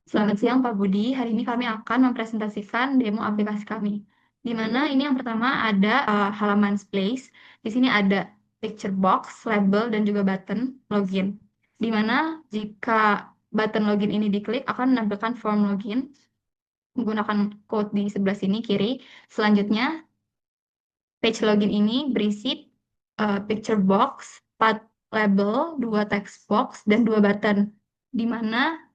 Selamat siang Pak Budi, hari ini kami akan mempresentasikan demo aplikasi kami. Di mana ini yang pertama ada halaman Place, di sini ada picture box, label, dan juga button login. Di mana jika button login ini diklik akan menampilkan form login menggunakan code di sebelah sini kiri. Selanjutnya page login ini berisi picture box, 4 label, 2 text box, dan 2 button. Di mana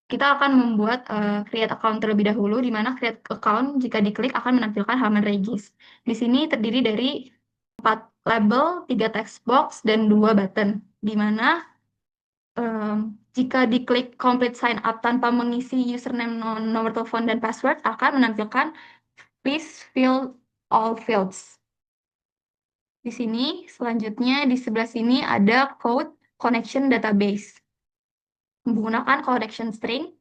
kita akan membuat create account terlebih dahulu, di mana create account jika diklik akan menampilkan halaman regis. Di sini terdiri dari 4 label, 3 text box, dan 2 button. Di mana jika diklik complete sign up tanpa mengisi username, nomor telepon, dan password akan menampilkan please fill all fields. Di sini selanjutnya di sebelah sini ada code connection database menggunakan connection string.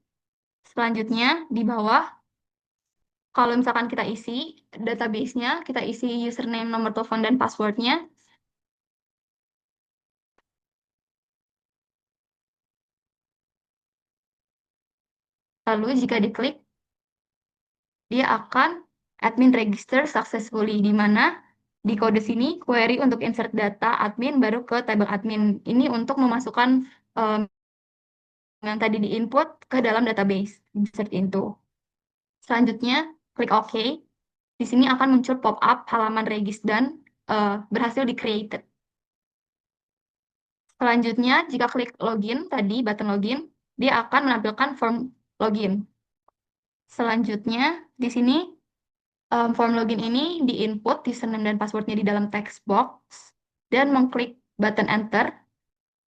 Selanjutnya di bawah, kalau misalkan kita isi database-nya, kita isi username, nomor telepon, dan password-nya. Lalu jika diklik, dia akan admin register successfully, di mana di kode sini query untuk insert data admin baru ke table admin. Ini untuk memasukkan um, yang tadi di input ke dalam database, insert into. Selanjutnya, klik OK. Di sini akan muncul pop-up halaman regis dan berhasil di-created. Selanjutnya, jika klik login, tadi button login, dia akan menampilkan form login. Selanjutnya, di sini form login ini di-input username dan passwordnya di dalam text box, dan mengklik button enter,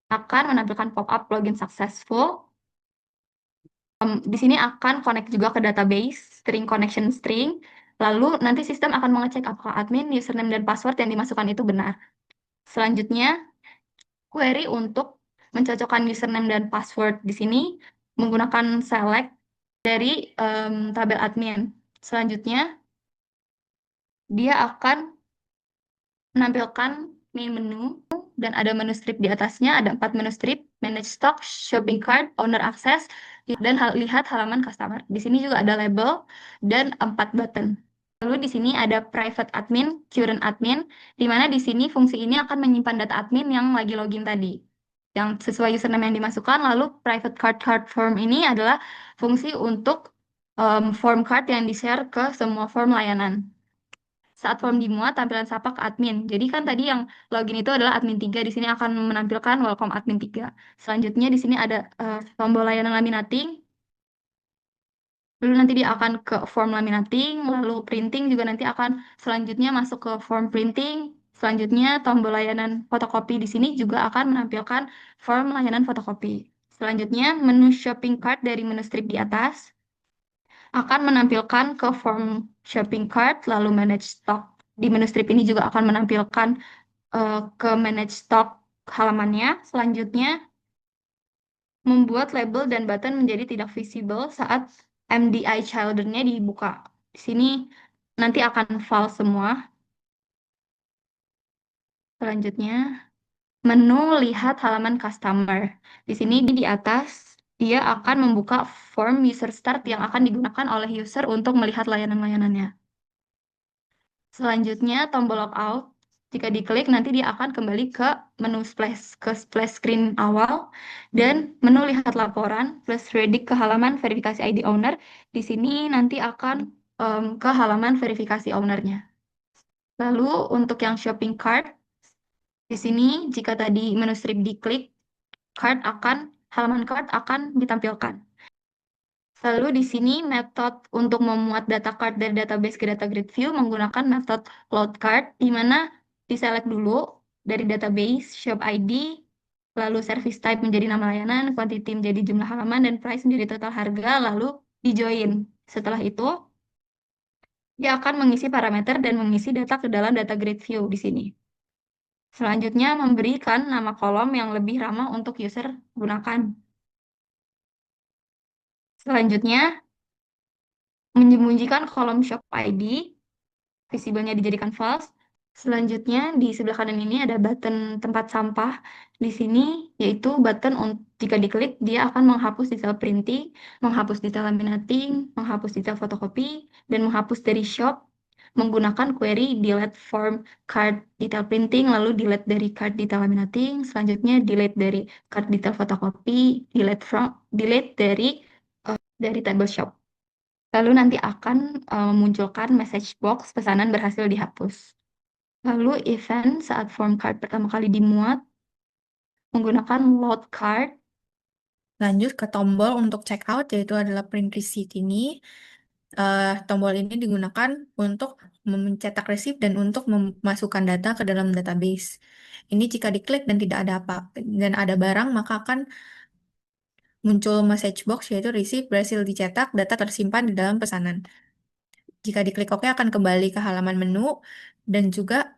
akan menampilkan pop-up login successful. Di sini akan connect juga ke database, string connection string, lalu nanti sistem akan mengecek apakah admin, username, dan password yang dimasukkan itu benar. Selanjutnya, query untuk mencocokkan username dan password di sini menggunakan select dari tabel admin. Selanjutnya, dia akan menampilkan main menu dan ada menu strip di atasnya, ada 4 menu strip, manage stock, shopping cart, owner access, dan lihat halaman customer. Di sini juga ada label dan 4 button. Lalu di sini ada private admin, current admin, di mana di sini fungsi ini akan menyimpan data admin yang lagi login tadi. Yang sesuai username yang dimasukkan, lalu private card form ini adalah fungsi untuk form card yang di-share ke semua form layanan. Saat form dimuat, tampilan sapa ke admin. Jadi kan tadi yang login itu adalah admin 3, di sini akan menampilkan welcome admin 3. Selanjutnya di sini ada tombol layanan laminating. Lalu nanti dia akan ke form laminating, lalu printing juga nanti akan selanjutnya masuk ke form printing. Selanjutnya tombol layanan fotokopi di sini juga akan menampilkan form layanan fotokopi. Selanjutnya menu shopping cart dari menu strip di atas akan menampilkan ke form shopping cart, lalu manage stock. Di menu strip ini juga akan menampilkan ke manage stock halamannya. Selanjutnya membuat label dan button menjadi tidak visible saat MDI childer-nya dibuka. Di sini nanti akan false semua. Selanjutnya, menu lihat halaman customer. Di sini di atas, dia akan membuka form user start yang akan digunakan oleh user untuk melihat layanan-layanannya. Selanjutnya, tombol logout. Jika diklik, nanti dia akan kembali ke menu splash screen awal dan menu lihat laporan plus redik ke halaman verifikasi ID owner. Di sini nanti akan ke halaman verifikasi ownernya. Lalu untuk yang shopping cart, di sini jika tadi menu strip diklik, halaman cart akan ditampilkan. Lalu di sini metode untuk memuat data card dari database ke data grid view menggunakan metode load card, di mana diselect dulu dari database, shop ID, lalu service type menjadi nama layanan, quantity menjadi jumlah halaman, dan price menjadi total harga, lalu di join. Setelah itu, dia akan mengisi parameter dan mengisi data ke dalam data grid view di sini. Selanjutnya, memberikan nama kolom yang lebih ramah untuk user gunakan. Selanjutnya, menyembunyikan kolom shop ID, visible-nya dijadikan false. Selanjutnya di sebelah kanan ini ada button tempat sampah. Di sini yaitu button jika diklik dia akan menghapus detail printing, menghapus detail laminating, menghapus detail fotokopi, dan menghapus dari shop menggunakan query delete form card detail printing, lalu delete dari card detail laminating, selanjutnya delete dari card detail fotokopi, delete dari table shop. Lalu nanti akan memunculkan message box pesanan berhasil dihapus. Lalu event saat form card pertama kali dimuat menggunakan load card. Lanjut ke tombol untuk checkout, yaitu adalah print receipt ini. Tombol ini digunakan untuk mencetak receipt dan untuk memasukkan data ke dalam database. Ini jika diklik dan tidak ada apa dan ada barang, maka akan muncul message box yaitu receipt berhasil dicetak, data tersimpan di dalam pesanan. Jika diklik OK akan kembali ke halaman menu dan juga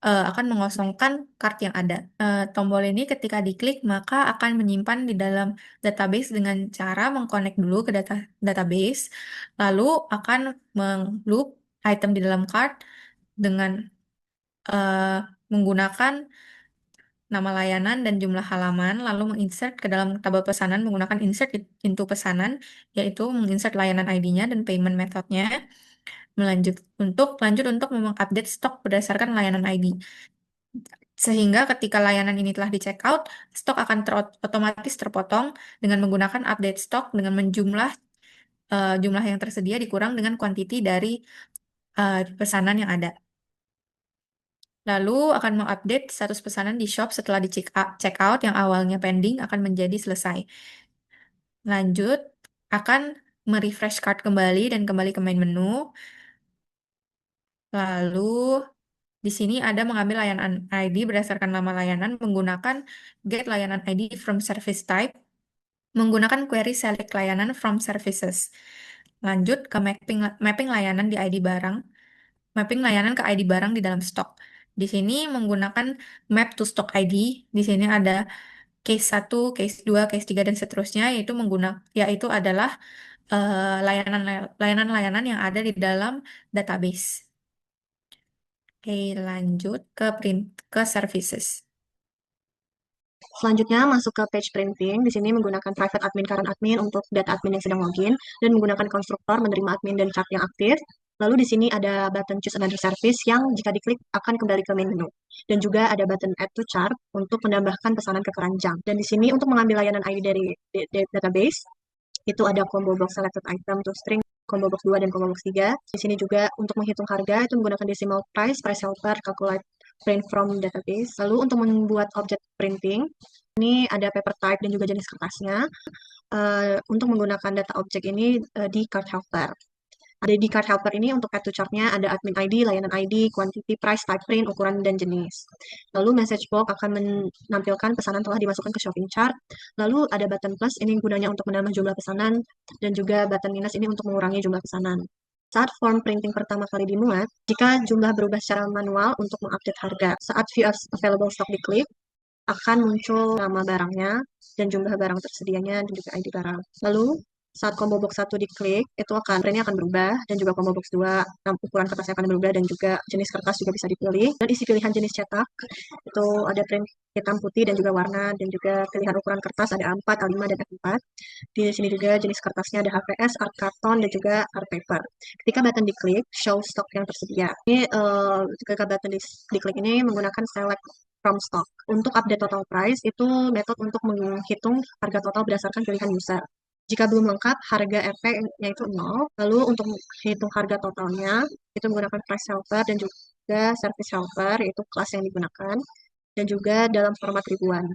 akan mengosongkan card yang ada. Tombol ini ketika diklik maka akan menyimpan di dalam database dengan cara mengkonek dulu ke database, lalu akan mengloop item di dalam card dengan eh, menggunakan nama layanan dan jumlah halaman, lalu menginsert ke dalam tabel pesanan menggunakan insert into pesanan, yaitu menginsert layanan ID-nya dan payment methodnya. Lanjut untuk mengupdate stok berdasarkan layanan ID. Sehingga ketika layanan ini telah di check out, stok akan otomatis terpotong dengan menggunakan update stok dengan jumlah yang tersedia dikurang dengan quantity dari pesanan yang ada. Lalu akan mengupdate status pesanan di shop setelah di check out yang awalnya pending akan menjadi selesai. Lanjut, akan merefresh cart kembali dan kembali ke main menu. Lalu di sini ada mengambil layanan ID berdasarkan nama layanan menggunakan get layanan ID from service type menggunakan query select layanan from services. Lanjut ke mapping layanan di ID barang, mapping layanan ke ID barang di dalam stok. Di sini menggunakan map to stock ID. Di sini ada case 1, case 2, case 3 dan seterusnya yaitu adalah layanan-layanan yang ada di dalam database. Oke, lanjut ke services. Selanjutnya masuk ke page printing. Di sini menggunakan private admin current admin untuk data admin yang sedang login dan menggunakan konstruktor menerima admin dan chart yang aktif. Lalu di sini ada button choose another service yang jika diklik akan kembali ke main menu. Dan juga ada button add to chart untuk menambahkan pesanan ke keranjang. Dan di sini untuk mengambil layanan ID dari database itu ada combo box selected item to string, combo box 2 dan combo box 3. Di sini juga untuk menghitung harga itu menggunakan decimal price, price helper, calculate print from database. Lalu untuk membuat objek printing, ini ada paper type dan juga jenis kertasnya. Untuk menggunakan data objek ini di card helper. Ada di card helper ini untuk add to chart-nya ada admin ID, layanan ID, quantity, price, type print, ukuran, dan jenis. Lalu message box akan menampilkan pesanan telah dimasukkan ke shopping chart. Lalu ada button plus, ini gunanya untuk menambah jumlah pesanan, dan juga button minus ini untuk mengurangi jumlah pesanan. Saat form printing pertama kali dimuat, jika jumlah berubah secara manual untuk mengupdate harga, saat view available stock diklik, akan muncul nama barangnya dan jumlah barang tersedianya dan juga ID barang. Lalu saat combo box 1 diklik, itu printnya akan berubah dan juga combo box 2 ukuran kertasnya akan berubah dan juga jenis kertas juga bisa dipilih. Dan isi pilihan jenis cetak, itu ada print hitam putih dan juga warna dan juga pilihan ukuran kertas ada A4, A5, dan F4. Di sini juga jenis kertasnya ada HVS, art karton, dan juga art paper. Ketika button diklik, show stock yang tersedia. Ini ketika button diklik ini menggunakan select from stock. Untuk update total price, itu metode untuk menghitung harga total berdasarkan pilihan user. Jika belum lengkap, harga RP-nya itu 0. Lalu untuk menghitung harga totalnya, itu menggunakan price helper dan juga service helper, yaitu kelas yang digunakan, dan juga dalam format ribuan.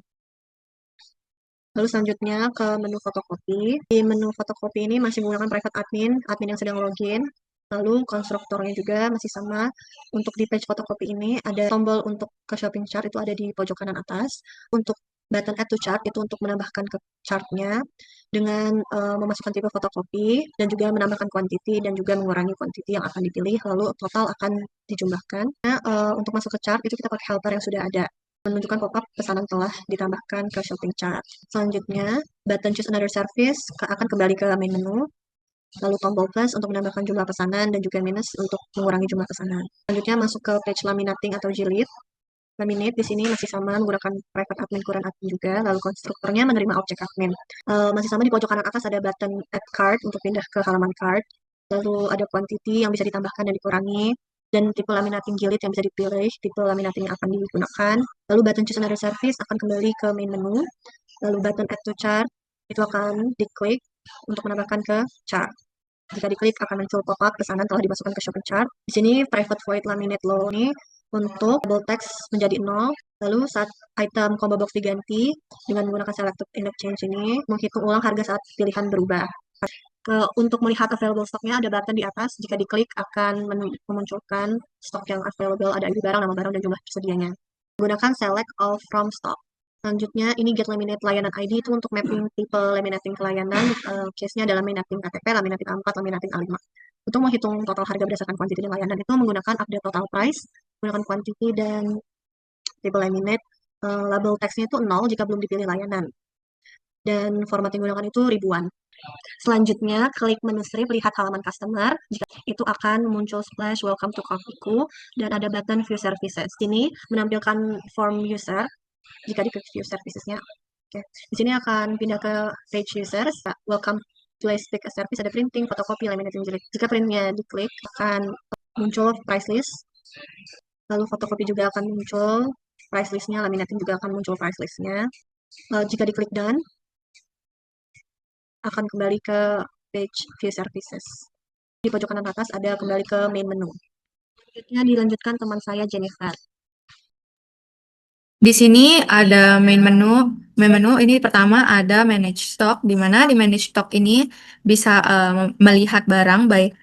Lalu selanjutnya ke menu fotokopi. Di menu fotokopi ini masih menggunakan private admin, admin yang sedang login. Lalu konstruktornya juga masih sama. Untuk di page fotokopi ini ada tombol untuk ke shopping chart itu ada di pojok kanan atas. Untuk button add to chart itu untuk menambahkan ke chartnya dengan memasukkan tipe fotokopi dan juga menambahkan quantity dan juga mengurangi quantity yang akan dipilih. Lalu total akan dijumlahkan. Nah, untuk masuk ke chart itu kita pakai helper yang sudah ada menunjukkan pop-up pesanan telah ditambahkan ke shopping chart. Selanjutnya, button choose another service akan kembali ke main menu. Lalu tombol plus untuk menambahkan jumlah pesanan dan juga minus untuk mengurangi jumlah pesanan. Selanjutnya masuk ke page laminating atau jilid. Laminate di sini masih sama menggunakan private admin, current admin juga. Lalu konstruktornya menerima objek admin. Masih sama di pojok kanan atas ada button add card untuk pindah ke halaman card. Lalu ada quantity yang bisa ditambahkan dan dikurangi. Dan tipe laminating jilid yang bisa dipilih, tipe laminating yang akan digunakan. Lalu button choose another service akan kembali ke main menu. Lalu button add to chart itu akan diklik untuk menambahkan ke chart. Jika diklik akan muncul pop-up pesanan telah dimasukkan ke shopping chart. Di sini private void laminate low ini untuk double text menjadi 0. Lalu saat item combo box diganti dengan menggunakan selected index change ini menghitung ulang harga saat pilihan berubah. Untuk melihat available stoknya ada button di atas. Jika diklik akan memunculkan stok yang available, ada ID barang, nama barang, dan jumlah tersedianya. Gunakan select all from stock. Selanjutnya, ini get laminate layanan ID itu untuk mapping tipe laminating ke layanan. Case-nya adalah laminating KTP, laminating A4, laminating A5. Untuk menghitung total harga berdasarkan quantity dan layanan itu menggunakan update total price, menggunakan quantity dan tipe laminate. Label teksnya itu 0 jika belum dipilih layanan. Dan format yang digunakan itu ribuan. Selanjutnya, klik menu strip, lihat halaman customer. Jika itu akan muncul splash welcome to Coffeeku dan ada button view services. Ini menampilkan form user. Jika diklik view servicesnya, oke. Di sini akan pindah ke page users. Welcome to pick a service, ada printing, fotokopi, laminating jilid. Jika printnya diklik, akan muncul price list. Lalu fotokopi juga akan muncul price listnya, laminating juga akan muncul price listnya. Jika diklik done, akan kembali ke page view services. Di pojok kanan atas ada kembali ke main menu. Selanjutnya dilanjutkan teman saya Jennifer. Di sini ada main menu. Main menu ini pertama ada manage stock, di mana di manage stock ini bisa melihat barang, baik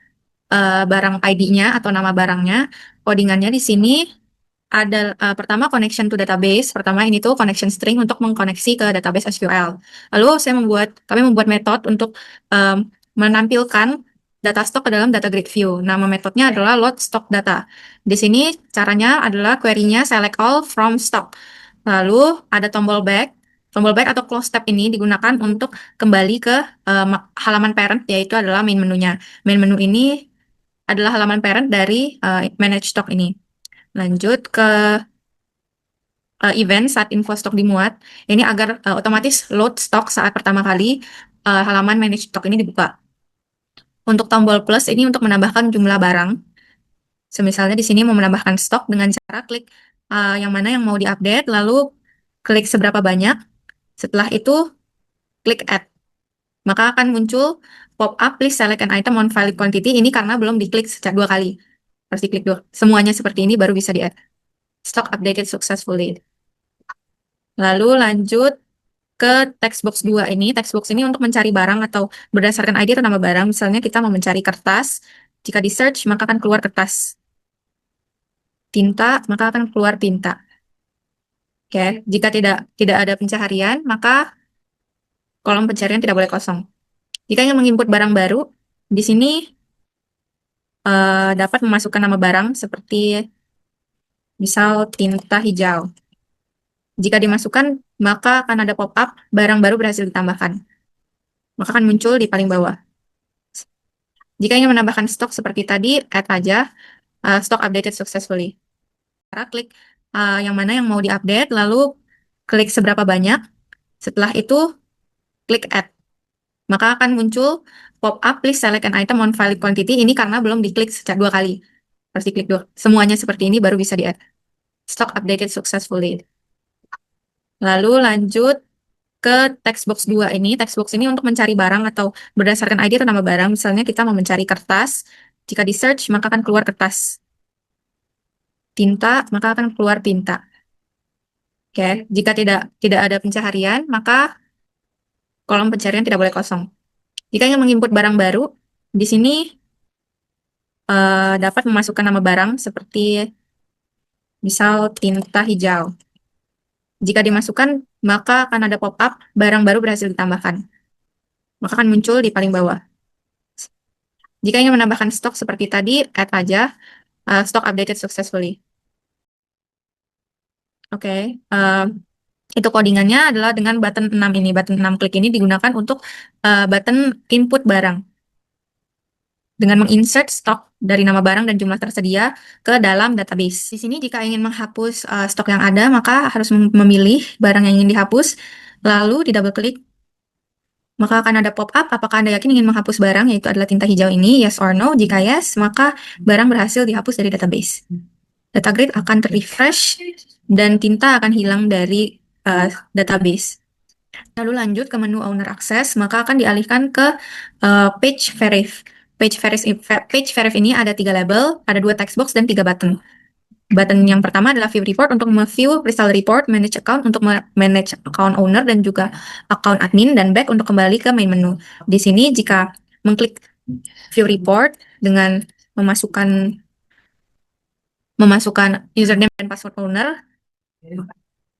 barang ID-nya atau nama barangnya. Codingannya di sini ada pertama connection to database. Pertama ini tuh connection string untuk mengkoneksi ke database SQL. Lalu kami membuat metode untuk menampilkan data stock ke dalam data grid view. Nama metodenya adalah load stock data. Di sini caranya adalah query-nya select all from stock. Lalu ada tombol back. Tombol back atau close tab ini digunakan untuk kembali ke halaman parent, yaitu adalah main menunya. Main menu ini adalah halaman parent dari manage stock ini. Lanjut ke event saat info stok dimuat. Ini agar otomatis load stok saat pertama kali halaman manage stock ini dibuka. Untuk tombol plus ini untuk menambahkan jumlah barang. Misalnya di sini mau menambahkan stok dengan cara klik yang mana yang mau diupdate, lalu klik seberapa banyak. Setelah itu klik add. Maka akan muncul pop-up please select an item on valid quantity. Ini karena belum diklik dua kali. Harus diklik dua. Semuanya seperti ini baru bisa di-add. Stock updated successfully. Lalu lanjut ke text box 2 ini. Text box ini untuk mencari barang atau berdasarkan ID atau nama barang. Misalnya kita mau mencari kertas. Jika di search, maka akan keluar kertas. Tinta, maka akan keluar tinta. Oke, jika tidak ada pencaharian, maka kolom pencarian tidak boleh kosong. Jika ingin menginput barang baru, di sini dapat memasukkan nama barang seperti misal tinta hijau. Jika dimasukkan, maka akan ada pop-up barang baru berhasil ditambahkan. Maka akan muncul di paling bawah. Jika ingin menambahkan stok seperti tadi, add aja stock updated successfully. Cara klik yang mana yang mau diupdate, lalu klik seberapa banyak. Setelah itu, klik add. Maka akan muncul pop-up please select an item on valid quantity. Ini karena belum diklik dua kali. Harus diklik dua. Semuanya seperti ini baru bisa di-add. Stock updated successfully. Lalu lanjut ke text box 2 ini. Text box ini untuk mencari barang atau berdasarkan ID atau nama barang. Misalnya kita mau mencari kertas. Jika di search, maka akan keluar kertas. Tinta, maka akan keluar tinta. Oke, jika tidak ada pencaharian, maka kolom pencarian tidak boleh kosong. Jika ingin menginput barang baru, di sini dapat memasukkan nama barang seperti misal tinta hijau. Jika dimasukkan, maka akan ada pop-up barang baru berhasil ditambahkan. Maka akan muncul di paling bawah. Jika ingin menambahkan stok seperti tadi, add aja stock updated successfully. Oke, itu codingannya adalah dengan button 6 ini. Button 6 klik ini digunakan untuk button input barang. dengan menginsert stok dari nama barang dan jumlah tersedia ke dalam database. Di sini jika ingin menghapus stok yang ada, maka harus memilih barang yang ingin dihapus, lalu di double klik, maka akan ada pop-up apakah Anda yakin ingin menghapus barang, yaitu adalah tinta hijau ini, yes or no. Jika yes, maka barang berhasil dihapus dari database. Data grid akan terrefresh dan tinta akan hilang dari database. Lalu lanjut ke menu owner access, maka akan dialihkan ke page verif. Page verif ini ada 3 label, ada 2 text box dan 3 button. Button yang pertama adalah view report untuk view crystal report, manage account untuk manage account owner dan juga account admin, dan back untuk kembali ke main menu. Di sini jika mengklik view report dengan memasukkan username dan password owner,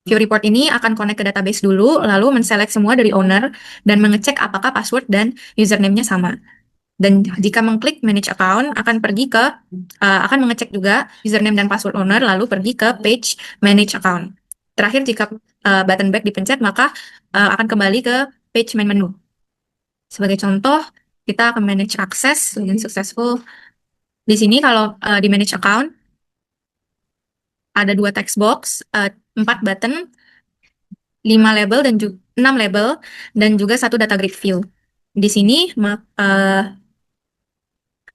view report ini akan connect ke database dulu, lalu menselect semua dari owner dan mengecek apakah password dan username-nya sama. Dan jika mengklik manage account, akan mengecek juga username dan password owner, lalu pergi ke page manage account. Terakhir, jika button back dipencet, maka akan kembali ke page main menu. Sebagai contoh, kita akan manage access dengan successful. Di sini kalau di manage account, ada 2 text box, 4 button, 5 label dan 6 label, dan juga 1 data grid view. Di sini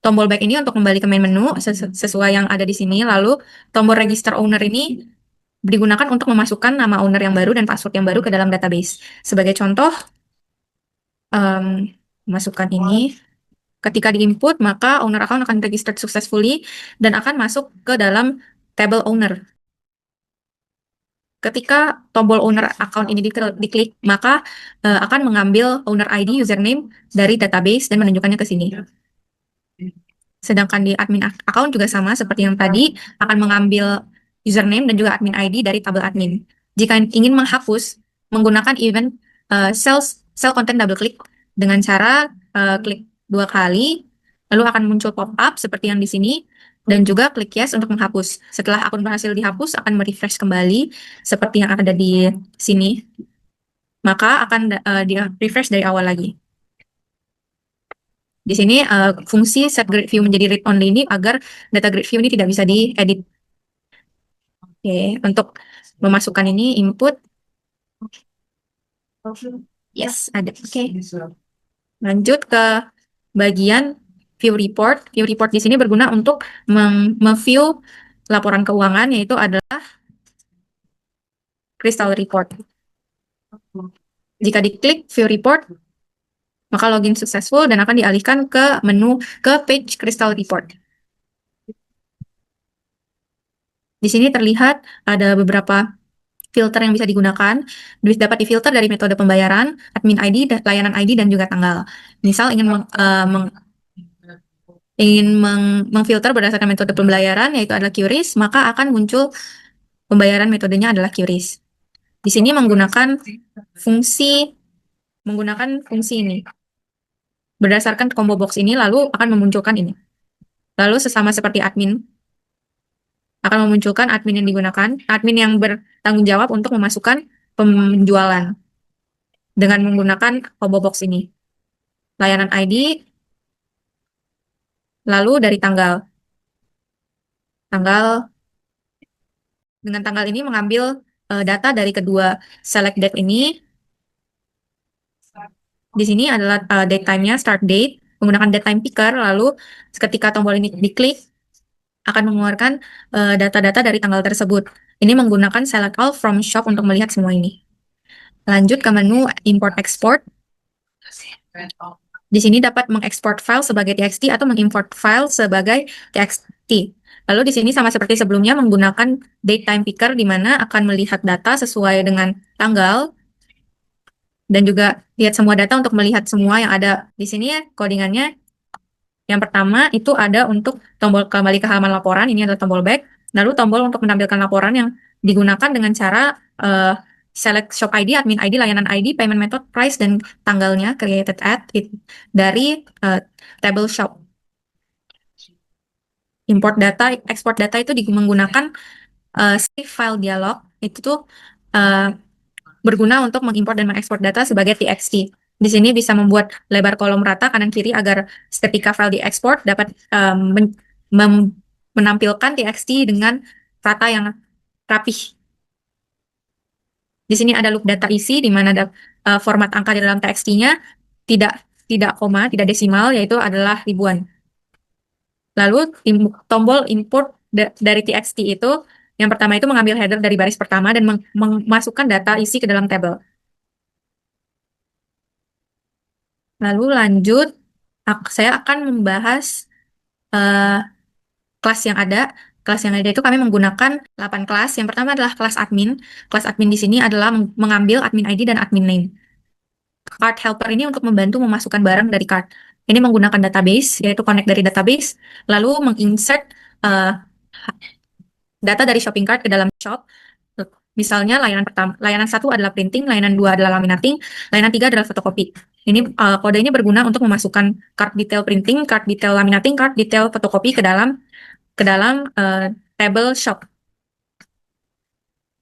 tombol back ini untuk kembali ke main menu sesuai yang ada di sini. Lalu tombol register owner ini digunakan untuk memasukkan nama owner yang baru dan password yang baru ke dalam database. Sebagai contoh, masukkan ini. Ketika di-input, maka owner account akan registered successfully dan akan masuk ke dalam table owner. Ketika tombol owner account ini diklik, maka akan mengambil owner ID, username dari database dan menunjukkannya ke sini. Sedangkan di admin account juga sama seperti yang tadi, akan mengambil username dan juga admin ID dari tabel admin. Jika ingin menghapus, menggunakan event cell content double click dengan cara klik 2 kali, lalu akan muncul pop-up seperti yang di sini, dan juga klik yes untuk menghapus. Setelah akun berhasil dihapus, akan merefresh kembali seperti yang ada di sini, maka akan di-refresh dari awal lagi. Di sini fungsi set grid view menjadi read only ini agar data grid view ini tidak bisa diedit. Oke, untuk memasukkan ini input. Yes, ada. Oke. Lanjut ke bagian view report. View report di sini berguna untuk me-view laporan keuangan, yaitu adalah crystal report. Jika diklik view report, maka login successful dan akan dialihkan ke menu ke page crystal report. Di sini terlihat ada beberapa filter yang bisa digunakan. Dapat difilter dari metode pembayaran, admin ID, layanan ID, dan juga tanggal. Misal ingin mengfilter berdasarkan metode pembayaran, yaitu adalah QRIS, maka akan muncul pembayaran metodenya adalah QRIS. Di sini menggunakan fungsi ini. Berdasarkan combo box ini, lalu akan memunculkan ini. Lalu sesama seperti admin, akan memunculkan admin yang digunakan, admin yang bertanggung jawab untuk memasukkan penjualan dengan menggunakan combo box ini. Layanan ID, lalu dari tanggal. Dengan tanggal ini mengambil data dari kedua select date ini. Di sini adalah date time-nya, start date, menggunakan date time picker, lalu ketika tombol ini diklik, akan mengeluarkan data-data dari tanggal tersebut. Ini menggunakan select all from shop untuk melihat semua ini. Lanjut ke menu import-export. Di sini dapat mengekspor file sebagai TXT atau mengimport file sebagai TXT. Lalu di sini sama seperti sebelumnya menggunakan date time picker, di mana akan melihat data sesuai dengan tanggal dan juga lihat semua data untuk melihat semua yang ada di sini. Codingannya yang pertama itu ada untuk tombol kembali ke halaman laporan, ini adalah tombol back. Lalu tombol untuk menampilkan laporan yang digunakan dengan cara select shop ID, admin ID, layanan ID, payment method, price, dan tanggalnya created at dari table shop. Import data, export data itu menggunakan save file dialog. Itu tuh berguna untuk mengimport dan mengekspor data sebagai TXT. Di sini bisa membuat lebar kolom rata kanan kiri agar ketika file diekspor dapat menampilkan TXT dengan rata yang rapih. Di sini ada loop data isi di mana ada format angka di dalam TXT-nya tidak tidak koma, tidak desimal, yaitu adalah ribuan. Lalu tombol import dari TXT itu yang pertama itu mengambil header dari baris pertama dan memasukkan data isi ke dalam tabel. Lalu lanjut, saya akan membahas eh, kelas yang ada. Kelas yang ada itu kami menggunakan 8 kelas. Yang pertama adalah kelas admin. Kelas admin di sini adalah mengambil admin ID dan admin name. Card helper ini untuk membantu memasukkan barang dari card. Ini menggunakan database, yaitu connect dari database, lalu menginsert eh, data dari shopping cart ke dalam shop. Misalnya layanan pertama, layanan satu adalah printing, layanan dua adalah laminating, layanan tiga adalah fotokopi. Ini kode ini berguna untuk memasukkan card detail printing, card detail laminating, card detail fotokopi ke dalam table shop.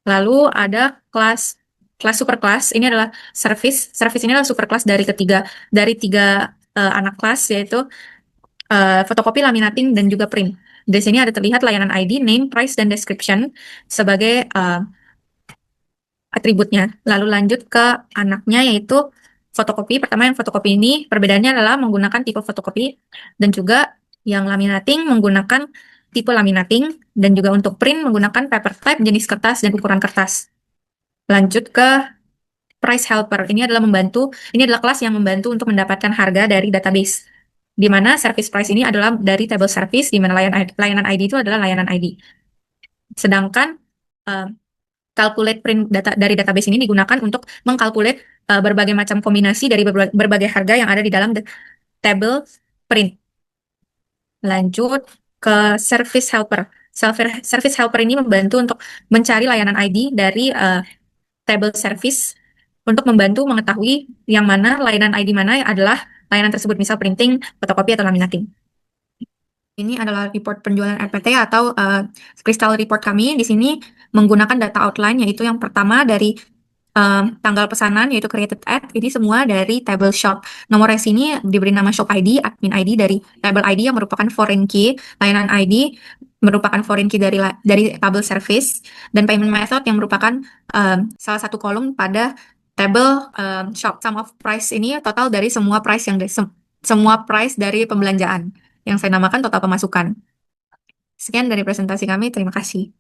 Lalu ada kelas kelas superclass. Ini adalah service. Service ini adalah superclass dari tiga anak kelas, yaitu fotokopi, laminating, dan juga print. Di sini ada terlihat layanan ID, name, price, dan description sebagai atributnya. Lalu lanjut ke anaknya yaitu fotokopi. Pertama yang fotokopi ini perbedaannya adalah menggunakan tipe fotokopi dan juga yang laminating menggunakan tipe laminating dan juga untuk print menggunakan paper type, jenis kertas, dan ukuran kertas. Lanjut ke price helper. Ini adalah kelas yang membantu untuk mendapatkan harga dari database. Di mana service price ini adalah dari table service, di mana layanan ID itu adalah layanan ID. Sedangkan eh, calculate print data dari database ini digunakan untuk mengkalkulate berbagai macam kombinasi dari berbagai harga yang ada di dalam table print. Lanjut ke service helper. Service helper ini membantu untuk mencari layanan ID dari table service untuk membantu mengetahui yang mana layanan ID mana adalah layanan tersebut, misal printing, fotokopi, atau laminating. Ini adalah report penjualan RPT atau crystal report kami. Di sini menggunakan data outline, yaitu yang pertama dari tanggal pesanan, yaitu created at. Ini semua dari table shop. Nomor resi ini diberi nama shop ID, admin ID dari table ID yang merupakan foreign key, layanan ID merupakan foreign key dari table service, dan payment method yang merupakan salah satu kolom pada table shop. Sum of price ini total dari semua price dari pembelanjaan yang saya namakan total pemasukan. Sekian dari presentasi kami. Terima kasih.